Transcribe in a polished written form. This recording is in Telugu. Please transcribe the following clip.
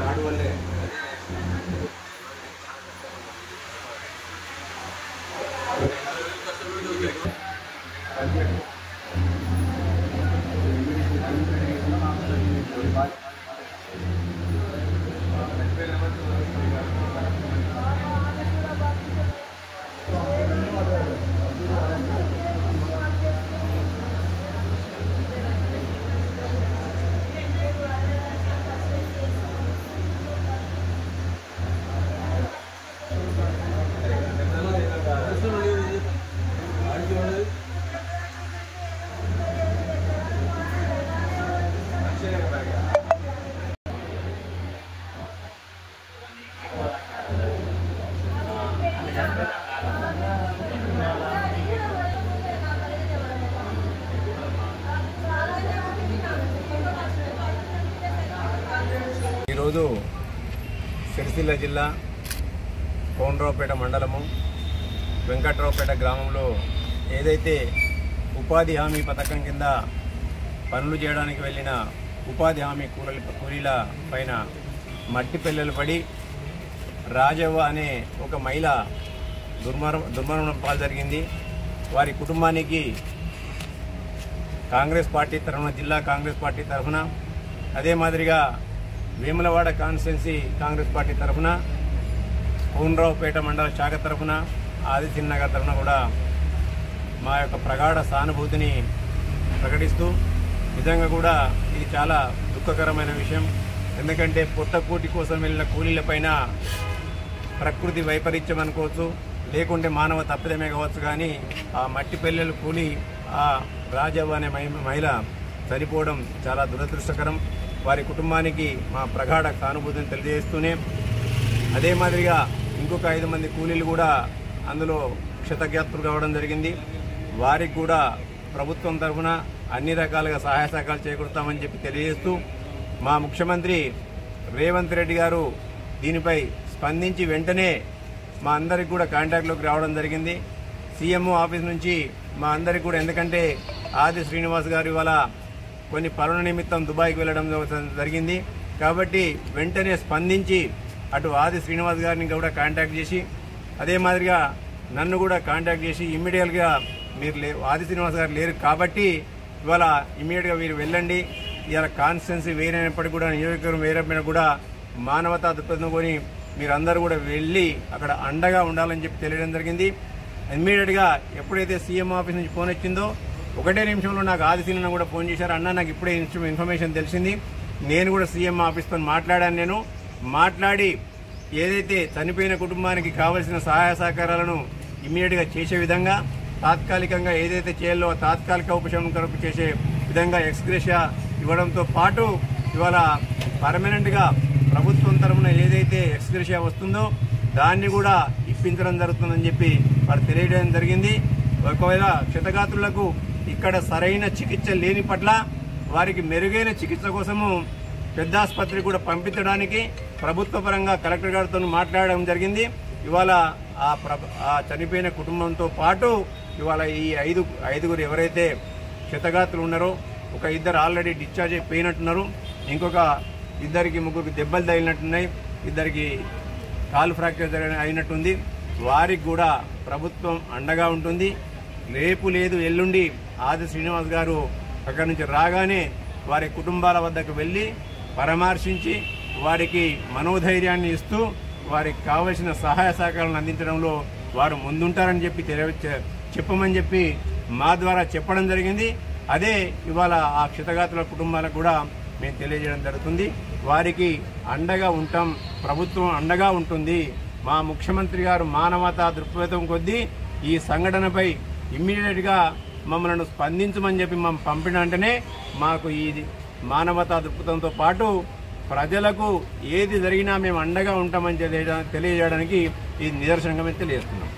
రాడు వల్లే ఈరోజు సిరిసిల్ల జిల్లా కోనరావుపేట మండలము వెంకట్రావుపేట గ్రామంలో ఏదైతే ఉపాధి హామీ పథకం కింద పనులు చేయడానికి వెళ్ళిన ఉపాధి హామీ కూలీల పైన మట్టి పెళ్ళలు పడి రాజవ్వ అనే ఒక మహిళ దుర్మరణం పాలు జరిగింది. వారి కుటుంబానికి కాంగ్రెస్ పార్టీ తరఫున, జిల్లా కాంగ్రెస్ పార్టీ తరఫున, అదే మాదిరిగా వేములవాడ కాన్స్టిట్యున్సీ కాంగ్రెస్ పార్టీ తరఫున, కోనరావుపేట మండల శాఖ తరఫున, ఆదిత్యనగర్ తరఫున కూడా మా యొక్క ప్రగాఢ సానుభూతిని ప్రకటిస్తూ, నిజంగా కూడా ఇది చాలా దుఃఖకరమైన విషయం. ఎందుకంటే పొట్టకూటి కోసం వెళ్ళిన కూలీలపైన ప్రకృతి వైపరీత్యం అనుకోవచ్చు, లేకుంటే మానవ తప్పిదమే కావచ్చు, కానీ ఆ మట్టి పెళ్ళలు కూలి ఆ రాజవ్వ అనే మహిళ చనిపోవడం చాలా దురదృష్టకరం. వారి కుటుంబానికి మా ప్రగాఢ సానుభూతిని తెలియజేస్తూనే, అదే మాదిరిగా ఇంకొక 5 మంది కూలీలు కూడా అందులో క్షతగాత్రులు కావడం జరిగింది. వారికి కూడా ప్రభుత్వం తరఫున అన్ని రకాలుగా సహాయ సహకారాలు చేకూరుతామని చెప్పి తెలియజేస్తూ, మా ముఖ్యమంత్రి రేవంత్ రెడ్డి గారు దీనిపై స్పందించి వెంటనే మా అందరికి కూడా కాంటాక్ట్లోకి రావడం జరిగింది. సీఎంఓ ఆఫీస్ నుంచి మా అందరికి కూడా, ఎందుకంటే ఆది శ్రీనివాస్ గారు ఇవాళ కొన్ని పనుల నిమిత్తం దుబాయ్కి వెళ్ళడం జరిగింది కాబట్టి వెంటనే స్పందించి అటు ఆది శ్రీనివాస్ గారిని కూడా కాంటాక్ట్ చేసి, అదే మాదిరిగా నన్ను కూడా కాంటాక్ట్ చేసి ఇమ్మీడియట్గా మీరు ఆది శ్రీనివాస్ గారు లేరు కాబట్టి ఇవాళ ఇమ్మీడియట్గా మీరు వెళ్ళండి, ఇవాళ కాన్స్టిట్యున్సీ వేరైనప్పటికీ కూడా, నియోజకవర్గం వేరైనా కూడా మానవతా దృక్పథం కొని మీరందరూ కూడా వెళ్ళి అక్కడ అండగా ఉండాలని చెప్పి తెలియడం జరిగింది. ఇమ్మీడియట్గా ఎప్పుడైతే సీఎం ఆఫీస్ నుంచి ఫోన్ వచ్చిందో 1 నిమిషంలో నాకు ఆదిశీలన కూడా ఫోన్ చేశారు. అన్న నాకు ఇప్పుడే ఇన్ఫర్మేషన్ తెలిసింది, నేను కూడా సీఎం ఆఫీస్తో మాట్లాడాను. నేను మాట్లాడి ఏదైతే చనిపోయిన కుటుంబానికి కావలసిన సహాయ సహకారాలను ఇమ్మీడియట్గా చేసే విధంగా, తాత్కాలికంగా ఏదైతే చేయాలో తాత్కాలిక ఉపశమనం కొరకు చేసే విధంగా ఎక్స్గ్రేషియా ఇవ్వడంతో పాటు ఇవాళ పర్మనెంట్గా ప్రభుత్వం తరఫున ఏదైతే ఎక్స్గ్రేషియా వస్తుందో దాన్ని కూడా ఇప్పించడం జరుగుతుందని చెప్పి వారు తెలియడం జరిగింది. ఒకవేళ క్షతగాత్రులకు ఇక్కడ సరైన చికిత్స లేని పట్ల వారికి మెరుగైన చికిత్స కోసము పెద్ద ఆసుపత్రి కూడా పంపించడానికి ప్రభుత్వ పరంగా కలెక్టర్ గారితో మాట్లాడడం జరిగింది. ఇవాళ ఆ చనిపోయిన కుటుంబంతో పాటు ఇవాళ ఈ ఐదుగురు ఎవరైతే క్షతగాత్రులు ఉన్నారో, ఒక 2 ఆల్రెడీ డిశ్చార్జ్ అయిపోయినట్టున్నారు, ఇంకొక 2-3 దెబ్బలు తగిలినట్టున్నాయి, 2 కాలు ఫ్రాక్చర్ అయినట్టుంది. వారికి కూడా ప్రభుత్వం అండగా ఉంటుంది. రేపు లేదు ఎల్లుండి ఆది శ్రీనివాస్ గారు అక్కడి నుంచి రాగానే వారి కుటుంబాల వద్దకు వెళ్ళి పరామర్శించి వారికి మనోధైర్యాన్ని ఇస్తూ వారికి కావలసిన సహాయ సహకారాలను అందించడంలో వారు ముందుంటారని చెప్పి చెప్పమని చెప్పి మా ద్వారా చెప్పడం జరిగింది. అదే ఇవాళ ఆ క్షతగాత్రుల కుటుంబాలకు కూడా మేము తెలియజేయడం జరుగుతుంది. వారికి అండగా ఉంటాం, ప్రభుత్వం అండగా ఉంటుంది. మా ముఖ్యమంత్రి గారు మానవతా దృక్పథం కొద్దీ ఈ సంఘటనపై ఇమ్మీడియట్గా మమ్మల్ని స్పందించమని చెప్పి పంపిన వెంటనే మాకు ఈ మానవతా దృక్పథంతో పాటు ప్రజలకు ఏది జరిగినా మేము అండగా ఉంటామని తెలియజేయడానికి ఇది నిదర్శనంగా మేము తెలియజేస్తున్నాం.